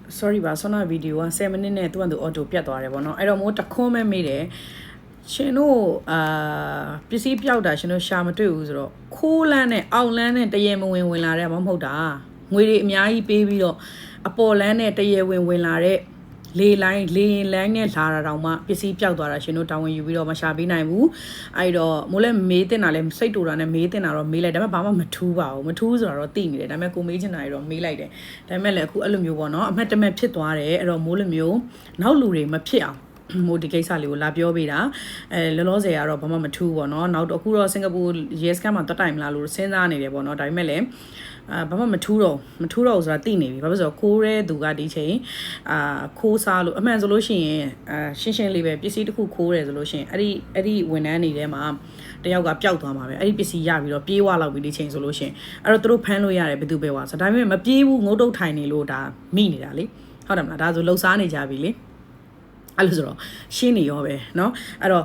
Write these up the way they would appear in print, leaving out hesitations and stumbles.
sorry ပါဆောနာဗီဒီယိုက7 minute နဲ့သူ့အတူ auto ပြတ်သွားတယ်ပေါ့နော်အဲ့တော့မိုးတခွန်းမဲ့မေးတယ်ရှင်တို့ပစ္စည်းပြောက်တာရှင်တို့ရှာမတွေ့ဘူးဆိုတော့ခိုးလန်းနဲ့အောက်လန်းနဲ့တရေမဝင်လာတဲ့မဟုတ်တာငွေတွေအများကြီးပေးပြီးတော့အပေါ်လန်းနဲ့တရေဝင်လာတဲ့လေလိုင်းနဲ့လာတာတောင်မှပစ္စည်းပြောက်သွားတာရှင်တို့တာဝန်ယူပြီးတော့မရှာပေးနိုင်ဘူးအဲ့တော့မိုးလည်းမေးတင်တာလည်းစိတ်တူတာနဲ့မေးတင်တာတော့မေးလိုက်ဒါပေမဲ့ဘာမှမထူးပါဘူးမထူးဆိုတာတော့သိနေတယ်ဒါပေမဲ့ကိုမေးချင်တာတွေတော့မေးလိုက်တယ်ဒါပေမဲ့လည်းအခုအဲ့လိုမျိုးပေါ့နော်အမှတ်တမဲ့ဖြစ်သွားတယ်အဲ့တော့မိုးလိုမျိုးနောက်လူတွေမဖြစ်အောင်မို့ဒီကိစ္စလေးကိုလာပြောပေးတာလောလောဆယ်ကတော့ဘာမှမထူးပေါ့နော်နောက်အခုတော့စင်ကာပူရဲစခန်းမှာတက်တိုင်မလားလို့စဉ်းစားနေတယ်ပေါ့နော်ဒါပေမဲ့လည်းဘာမှမထူးတော့ဆိုတာသိနေပြီဘာဖြစ်လို့ဆိုတော့ခိုးတဲ့သူကဒီချိန်ခိုးစားလို့အမှန်ဆိုလို့ရှိရင်ရှင်းလေးပဲပစ္စည်းတစ်ခုခိုးတယ်ဆိုလို့ရှိရင်အဲ့ဒီဝန်ထမ်းတွေထဲမှာတယောက်ကပျောက်သွားမှာပဲအဲ့ဒီပစ္စည်းရပြီးတော့ပြေးဝလောက်ပြီးဒီချိန်ဆိုလို့ရှိရင်အဲ့တော့သူတို့ဖမ်းလို့ရတယ်ဘယ်သူပဲဝါဆိုဒါပေမဲ့မပြေးဘူးငုတ်တုတ်ထိုင်နေလို့ဒါမိနေတာလေဟုတ်တယ်မလားဒါဆိုလှုပ်ရှားနေကြပြီလေအဲ့လိုဆိုတော့ရှင်းနေရောပဲเนาะအဲ့တော့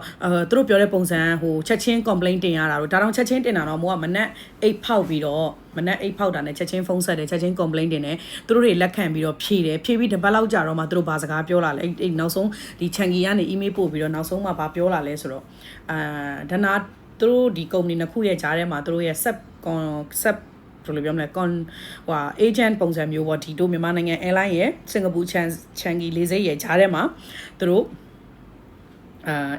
သူတို့ပြောတဲ့ပုံစံဟိုချက်ချင်း complaint တင်ရတာတော့ဒါတော့ချက်ချင်းတင်တာတော့မိုးကမနက်အိတ်ဖောက်ပြီးတော့မနက်အိတ်ဖောက်တာနဲ့ချက်ချင်းဖုန်းဆက်တယ်ချက်ချင်း complaint တင်တယ်သူတို့တွေလက်ခံပြီးတော့ဖြည့်ပြီးတပတ်လောက်ကြာတော့မှသူတို့ဘာစကားပြောလာလဲအဲ့နောက်ဆုံးဒီ chunky ကနေ email ပို့ပြီးတော့နောက်ဆုံးမှဘာပြောလာလဲဆိုတော့ဒနာသူတို့ဒီ company နှစ်ခုရဲ့ကြားထဲမှာသူတို့ရဲ့ set ဘယ်လိုပြောမလဲagent ပုံစံမျိုးပေါ့ဒီတို့မြန်မာနိုင်ငံ airline ရဲ့စင်ကာပူချန်ဂီလေးစိတ်ရဲ့ဂျားထဲမှာသူတို့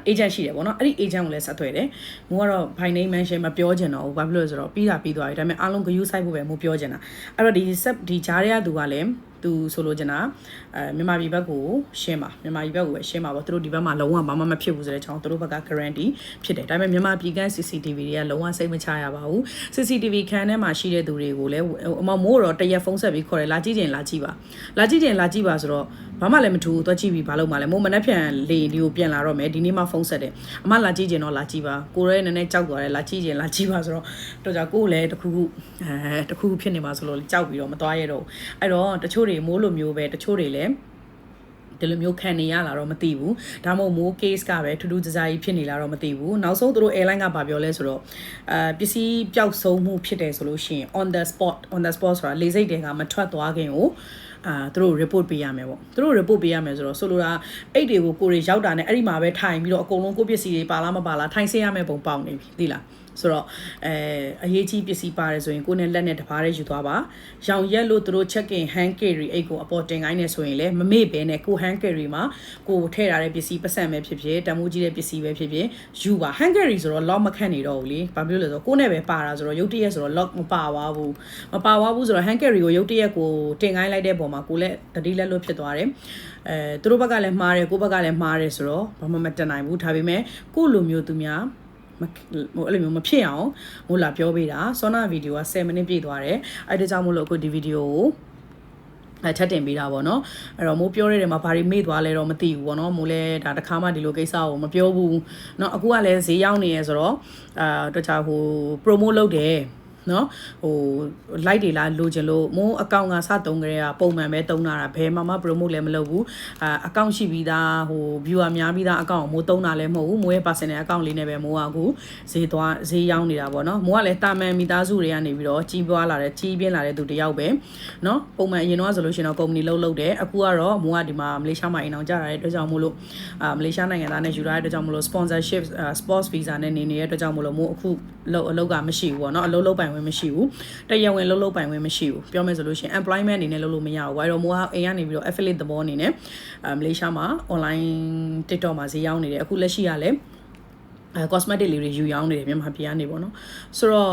agent ရှိတယ်ပေါ့နော်အဲ့ဒီ agent ကိုလည်းဆက်သွယ်တယ်မိုးကတော့ by name mention မပြောချင်တော့ဘူးဘာဖြစ်လို့လဲဆိုတော့ပြီးသွားပြီဒါပေမဲ့အားလုံးဂရုစိုက်ဖို့ပဲမိုးပြောချင်တာအဲ့တော့ဒီဂျားထဲကသူကလည်းသူဆိုလိုချင်တာမြန်မာပြည်ဘက်ကိုရှင်းပါမြန်မာပြည်ဘက်ကိုပဲရှင်းပါပေါ့သူတို့ဒီဘက်မှာလုံးဝဘာမှမဖြစ်ဘူးဆိုတဲ့အကြောင်းသူတို့ဘက်က guarantee ဖြစ်တယ်ဒါပေမဲ့မြန်မာပြည်က CCTV တွေကလုံးဝစိတ်မချရပါဘူး CCTV ခန်းထဲမှာရှိတဲ့သူတွေကိုလည်းအမမိုးတော့တရက်ဖုန်းဆက်ပြီးခေါ်တယ်လာကြည့်ချင်လာကြည့်ပါဆိုတော့ဘာမှလည်းမထူးသွားကြည့်ပြီးဘာလို့မှလဲမိုးမနှက်ပြန်လေဒီကိုပြန်လာတော့မယ်ဒီနေ့မှဖုန်းဆက်တယ်အမလာကြည့်ချင်တော့လာကြည့်ပါကိုရဲနည်းနည်းကြောက်သွားတယ်လာကြည့်ပါဆိုတော့ကြောင့်ကိုလည်းတခုဖြစ်နေမှာဆိုလို့ကြောက်ပြီးတော့မသွားရတော့အဲ့တော့တချို့တွေမိုးလိုမျိုးပဲတချို့တွေလည်းဒီလိုမျိုးခံနေရလာတော့မသိဘူးဒါမှမဟုတ်မိုး case ကပဲထူးထူးခြားခြားကြီးဖြစ်နေလာတော့မသိဘူးနောက်ဆုံးသူတို့ airline ကပြောလဲဆိုတော့ပစ္စည်းပျောက်ဆုံးမှုဖြစ်တယ်ဆိုလို့ရှိရင် on the spot ဆိုတာလေစိတ်တွေကမထွက်သွားခင်ကိုသူတို့ report ပေးရမယ်ပေါ့သူတို့ report ပေးရမယ်ဆိုတော့ဆိုလိုတာအိတ်တွေကိုကိုတွေရောက်တာနဲ့အဲ့ဒီမှာပဲထိုင်ပြီးတော့အကုန်လုံးကိုပစ္စည်းတွေပါလားမပါလားထိုင်ဆေးရမယ်ပုံပေါက်နေပြီသိလားဆိုတော့အရေးကြီးပစ္စည်းပါတယ်ဆိုရင်ကိုယ်နဲ့လက်နဲ့တပါးလေးယူသွားပါရောင်ရက်လို့သူတို့ check in hand carry အိတ်ကိုအပေါ်တင်ခိုင်းနေဆိုရင်လည်းမမေ့ဘဲနဲ့ကို hand carry မှာကိုထည့်ထားတဲ့ပစ္စည်းပတ်စံပဲဖြစ်ဖြစ်တမိုးကြီးတဲ့ပစ္စည်းပဲဖြစ်ဖြစ်ယူပါ hand carry ဆိုတော့ lock မခန့်နေတော့ဘူးလေဘာဖြစ်လို့လဲဆိုတော့ကိုယ်နဲ့ပဲပါတာဆိုတော့ရုပ်တရက်ဆိုတော့ lock မပါသွားဘူးဆိုတော့ hand carry ကိုရုပ်တရက်ကိုတင်ခိုင်းလိုက်တဲ့ပုံမှာကိုလည်းတတိလက်လွတ်ဖြစ်သွားတယ်သူတို့ဘက်ကလည်းမှားတယ်ကိုယ့်ဘက်ကလည်းမှားတယ်ဆိုတော့ဘာမှမတက်နိုင်ဘူးဒါပေမဲ့ကိုယ့်လိုမျိုးသူများအဲ့လိုမျိုးမဖြစ်အောင်မို့လာပြောပေးတာဆောနာဗီဒီယိုက7 မိနစ်ပြည့်သွားတယ်အဲ့ဒါကြောင့်မို့လို့အခုဒီဗီဒီယိုကိုထပ်တင်ပေးတာပေါ့နော်အဲ့တော့မိုးပြောရတဲ့မှာဘာတွေမေ့သွားလဲတော့မသိဘူးပေါ့နော်မိုးလဲဒါတခါမှဒီလိုကိစ္စကိုမပြောဘူးเนาะအခုကလည်းဈေးရောက်နေရဆိုတော့တခြားpromote လုပ်တယ်နော်like တွေလာလိုချင်လို့မိုးအကောင့်ကစသုံးကြတဲ့ပုံမှန်ပဲသုံးတာဘယ်မှာမှ promote လည်းမလုပ်ဘူးအကောင့်ရှိပြီးသားviewer များပြီးသားအကောင့်ကိုမိုးသုံးတာလည်းမဟုတ်ဘူးမိုးရဲ့ personal account လေးနဲ့ပဲမိုးကအခုဈေးရောက်နေတာပေါ့နော်မိုးကလည်းတာမန်မိသားစုတွေကနေပြီးတော့ကြီးပြင်းလာတဲ့သူတယောက်ပဲနော်ပုံမှန်အရင်တော့ဆိုလို့ရှိရင်တော့ company လုပ်တယ်အခုကတော့မိုးကဒီမှာမလေးရှားမှာအိမ်အောင်ကြတာတဲ့အတွက်ကြောင့်မို့လို့မလေးရှားနိုင်ငံသားနဲ့ယူရတဲ့အတွက်ကြောင့်မို့လို့ sponsorship sports visa နဲ့နေနေတဲ့အတွက်ကြောင့်မို့လို့မိုးအခုအလုပ်ကမရှိဘူးပေါ့နော်အလုပ်လုပ်ပိုင်ဝင်မရှိဘူးတရားဝင်လုပ်ပိုင်ဝင်မရှိဘူးပြောမယ်ဆိုလို့ရှိရင် employment အနေနဲ့လုပ်လို့မရဘူးအဲ့တော့မိုးကအိမ်ကနေပြီးတော့ affiliate သဘောအနေနဲ့မလေးရှားမှာ online TikTok မှာဈေးရောက်နေတယ်အခုလက်ရှိကလည်းcosmetic လေးတွေယူရောင်းနေတယ်မြန်မာပြည်ကနေပေါ့နော်ဆိုတော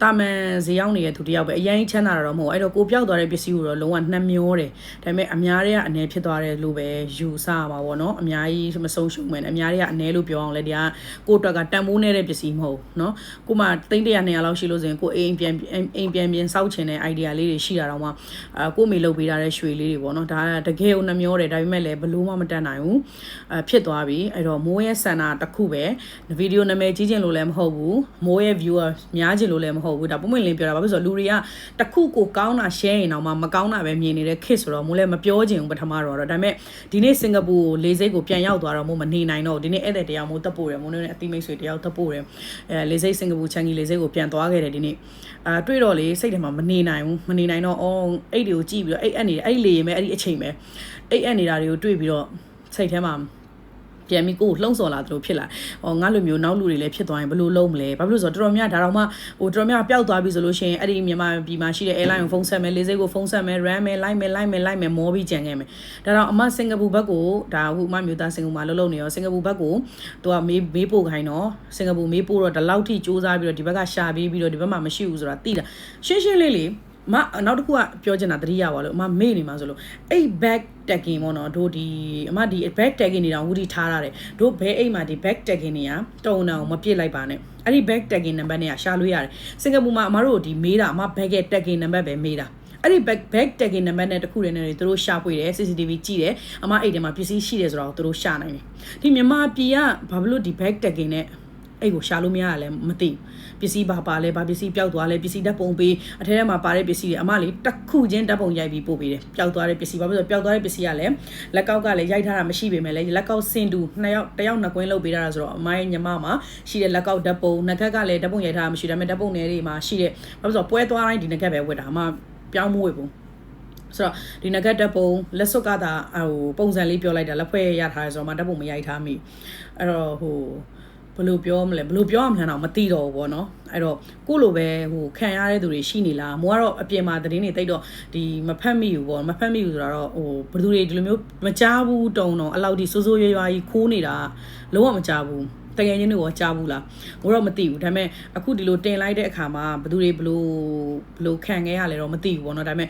့တာမန်ဈေးရောက်နေတဲ့သူတယောက်ပဲအရင်ချမ်းသာတာတော့မဟုတ်အဲ့တော့ကိုပြောက်သွားတဲ့ပစ္စည်းကိုတော့လုံးဝနှမျောတယ်ဒါပေမဲ့အများတွေကအနည်းဖြစ်သွားတယ်လို့ပဲယူဆရမှာပေါ့နော်အများကြီးမဆုံးရှုံးမယ်အများတွေကအနည်းလို့ပြောအောင်လဲဒီကကိုအတွက်ကတန်ဖိုးနေတဲ့ပစ္စည်းမဟုတ်နော်ကိုမှ300 200လောက်ရှိလို့ဆိုရင်ကိုအိမ်ပြန်စောက်ချင်တဲ့ idea လေးတွေရှိတာတော့မှကိုမေလုပ်ပေးထားတဲ့ရွှေလေးတွေပေါ့နော်ဒါတကယ်ကိုနှမျောတယ်ဒါပေမဲ့လည်းဘလို့မှမတတ်နိုင်ဘူးဖြစ်သွားပြီအဲ့တော့မိုးရဲ့စန္ဒာတစ်ခုပဲဗီဒီယိုနာမည်ကြီးချင်လို့လည်းမဟုတ်ဘူးမိုးရဲ့ viewer များချင်လို့ လို့လည်းမဟုတ်ဘူးဒါပုံမှန်လင်းပြောတာဘာဖြစ်လို့လူတွေကတခုကိုကောင်းတာ share ရင်တော့မကောင်းတာပဲမြင်နေတဲ့ ခေတ်ဆိုတော့မိုးလည်းမပြောချင်ဘူးပထမတော့ဒါပေမဲ့ဒီနေ့စင်ကာပူလေဆိပ်ကိုပြန်ရောက်သွားတော့မိုးမနေနိုင်တော့ဒီနေ့ဧည့်သည်တရားမိုးတက်ပို့တယ်မိုးနဲ့အတိမိတ်ဆွေတယောက်တက်ပို့တယ်လေဆိပ်စင်ကာပူချန်ကီလေဆိပ်ကိုပြန်သွားခဲ့တယ်ဒီနေ့တွေ့တော့လေစိတ်ထဲမှာမနေနိုင်ဘူးမနေနိုင်တော့အော်အဲ့တွေကိုကြည့်ပြီးတော့အဲ့အနေအဲ့လေရင်ပဲအဲ့ဒီအချိန်ပဲအဲ့အနေတာတွေကိုတွေ့ပြီးတော့စိတ်ထဲမှာပြန်ပြီးကိုလှုံ့ဆော်လာသလိုဖြစ်လာ။ငါလိုမျိုးနောက်လူတွေလည်းဖြစ်သွားရင်ဘယ်လိုလုပ်မလဲ။ဘာဖြစ်လို့ဆိုတော့တော်တော်များဒါတော့မှတော်တော်များပျောက်သွားပြီဆိုလို့ရှိရင်အဲ့ဒီမြန်မာပြည်မှာရှိတဲ့ airline ကိုဖုန်းဆက်မယ်၊လေဆိပ်ကိုဖုန်းဆက်မယ်၊run မယ်၊လိုက်မယ်မောပြီးကြံခဲ့မယ်။ဒါတော့အမစင်ကာပူဘက်ကိုဒါအခုအမမျိုးသားစင်ကာပူမှာလှုပ်နေရောစင်ကာပူဘက်ကိုသူကမေးပို့ခိုင်းတော့စင်ကာပူမေးပို့တော့ဒီလောက်ထိစူးစမ်းပြီးတော့ဒီဘက်ကရှာပြီးတော့ဒီဘက်မှာမရှိဘူးဆိုတာသိတာ။ရှင်းလေးနောက်တစ်ခုကပြောချင်တာတတိယပါလို့အမမေ့နေမှာဆိုလို့အဲ့ back tagging ပေါ့နော်တို့ဒီအမဒီ back tagging နေတာဝူဒီထားရတယ်တို့ဘဲအိမ်မှာဒီ back tagging တွေကတုံအောင်မပြစ်လိုက်ပါနဲ့အဲ့ဒီ back tagging number နဲ့ရှာလို့ရတယ်စင်ကာပူမှာအမတို့ဒီမေးတာအမ back tagging number ပဲမေးတာအဲ့ဒီ back tagging number နဲ့တခုတည်းနဲ့သူတို့ရှာဖွေတယ် CCTV ကြည့်တယ်အမအိတ်ထဲမှာပစ္စည်းရှိတယ်ဆိုတော့သူတို့ရှာနိုင်တယ်ဒီမြန်မာပြည်ကဘာဖြစ်လို့ဒီ back tagging နဲ့အဲ့ကိုရှာလို့မရရလဲမသိပစ္စည်းဘာပါလဲဘာပစ္စည်းပျောက်သွားလဲပစ္စည်းဓာတ်ပုံပေးအထဲထဲမှာပါတဲ့ပစ္စည်းတွေအမလေးတစ်ခုချင်းဓာတ်ပုံရိုက်ပြီးပို့ပေးတယ်ပျောက်သွားတဲ့ပစ္စည်းဘာဖြစ်လို့ပျောက်သွားတဲ့ပစ္စည်းကလည်းလက်ကောက်ကလည်းရိုက်ထားတာမရှိပေမဲ့လည်းလက်ကောက်စင်တူတစ်ယောက်နှစ်ကွင်းလုပ်ပေးတာဆိုတော့အမရဲ့ညီမမှာရှိတဲ့လက်ကောက်ဓာတ်ပုံနှက်ကလည်းဓာတ်ပုံရိုက်ထားတာမရှိဒါပေမဲ့ဓာတ်ပုံတွေမှာရှိတဲ့ဘာဖြစ်လို့ပွဲသွားတိုင်းဒီနှက်ကပဲဝတ်တာအမပြောင်းမဝတ်ဘူးဆိုတော့ဒီနဂတ်တပ်ပုံလက်စွပ်ကသာပုံစံလေးပြောလိုက်တာလက်ဖွဲ့ရထားတယ်ဆိုတော့မှတပ်ပုံမရိုက်ထားမိအဲ့တော့ဘယ်လိုပြောမလဲဘယ်လိုပြောရမလဲတော့မသိတော့ဘူးပေါ့နော်အဲ့တော့ကိုလိုပဲခံရတဲ့သူတွေရှိနေလားမိုးကတော့အပြင်မှာသတင်းတွေတိတ်တော့ဒီမဖတ်မိဘူးပေါ့မဖတ်မိဘူးဆိုတော့ဘယ်သူတွေဒီလိုမျိုးမကြားဘူးတုံတော့အဲ့လောက်ဒီစိုးစိုးရွားရွားကြီးခိုးနေတာလုံးဝမကြားဘူးတကယ်ချင်းတွေကကြားဘူးလားမိုးတော့မသိဘူးဒါပေမဲ့အခုဒီလိုတင်လိုက်တဲ့အခါမှာဘယ်သူတွေဘလို့ခံခဲ့ရလဲတော့မသိဘူးပေါ့နော်ဒါပေမဲ့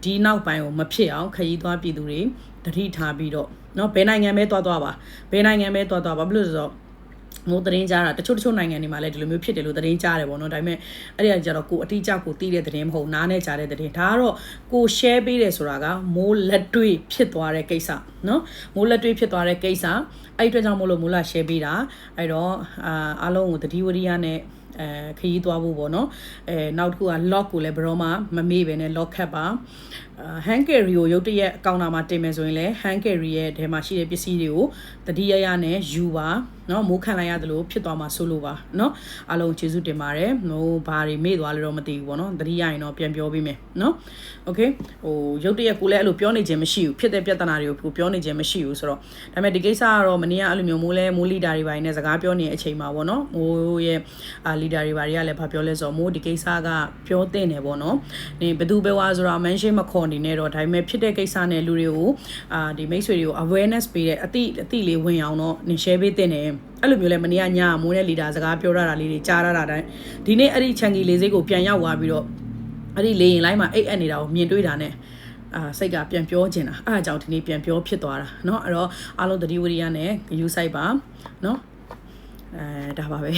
ဒီနောက်ပိုင်းကိုမဖြစ်အောင်ခရီးသွားပြည်သူတွေတတိထားပြီးတော့เนาะဘယ်နိုင်ငံပဲသွားပါဘယ်နိုင်ငံပဲသွားဘာလို့လဲဆိုတော့မိုးသတင်းကြားတာတချို့နိုင်ငံတွေမှာလည်းဒီလိုမျိုးဖြစ်တယ်လို့သတင်းကြားတယ်ပေါ့နော်ဒါပေမဲ့အဲ့ဒီကကြတော့ကိုအတိအကျကိုသိတဲ့သတင်းမဟုတ်နားနဲ့ကြားတဲ့သတင်းဒါကတော့ကို share ပေးတယ်ဆိုတာကမိုးလက်တွေ့ဖြစ်သွားတဲ့ကိစ္စနော်မိုးလက်တွေ့ဖြစ်သွားတဲ့ကိစ္စအဲ့အတွက်ကြောင့်မို့လို့မိုးလာ share ပေးတာအဲ့တော့အားလုံးကိုတတိဝရိယနဲ့ခရီးသွားဖို့ပေါ့နော်နောက်တစ်ခုက lock ကိုလည်းဘယ်တော့မှမမေ့ပဲနဲ့ lock ခတ်ပါhand carry ကိုရုတ်တရက်အကောင့်နာမှာတင်မယ်ဆိုရင်လည်း hand carry ရဲ့ထဲမှာရှိတဲ့ပစ္စည်းတွေကိုတတိယနဲ့ယူပါနော်မိုးခံလိုက်ရတယ်လို့ဖြစ်သွားမှာဆိုလို့ပါနော်အားလုံးကျေးဇူးတင်ပါတယ်မိုးဘာတွေမေ့သွားလဲတော့မသိဘူးပေါ့နော်တတိယရင်တော့ပြန်ပြောပေးမယ်နော်โอเคရုတ်တရက်ကိုလည်းအဲ့လိုပြောနေခြင်းမရှိဘူးဖြစ်တဲ့ပြဿနာတွေကိုပြောနေခြင်းမရှိဘူးဆိုတော့ဒါပေမဲ့ဒီကိစ္စကတော့မနေ့ကအဲ့လိုမျိုးမိုးလီဒါတွေပိုင်းနဲ့စကားပြောနေတဲ့အချိန်မှာပေါ့နော်မိုးရဲ့လီဒါတွေဘာတွေကလည်းဘာပြောလဲဆိုတော့မိုးဒီကိစ္စကပြောတင်တယ်ပေါ့နော်နေဘယ်သူပဲဝါဆိုတော့ mention မခေါ်နေနဲ့တော့ဒါပေမဲ့ဖြစ်တဲ့ကိစ္စနဲ့လူတွေကိုဒီမိတ်ဆွေတွေကို awareness ပေးတဲ့အတိလေးဝင်အောင်တော့နေ share ပေးတင်တယ်အဲ့လိုမျိုးလဲမနေ့ကညမိုးတဲ့လီဒါစကားပြောရတာလေးတွေကြားရတာတိုင်းဒီနေ့အဲ့ဒီချန်ကီလေးစိတ်ကိုပြန်ရောက်သွားပြီးတော့အဲ့ဒီလေရင်လိုင်းမှာအိတ်အပ်နေတာကိုမြင်တွေ့တာနဲ့စိတ်ကပြန်ပြောချင်တာအဲ့အကြောင်းဒီနေ့ပြန်ပြောဖြစ်သွားတာเนาะအဲ့တော့အားလုံးတတိဝရိယနဲ့ use site ပါเนาะဒါပါပဲ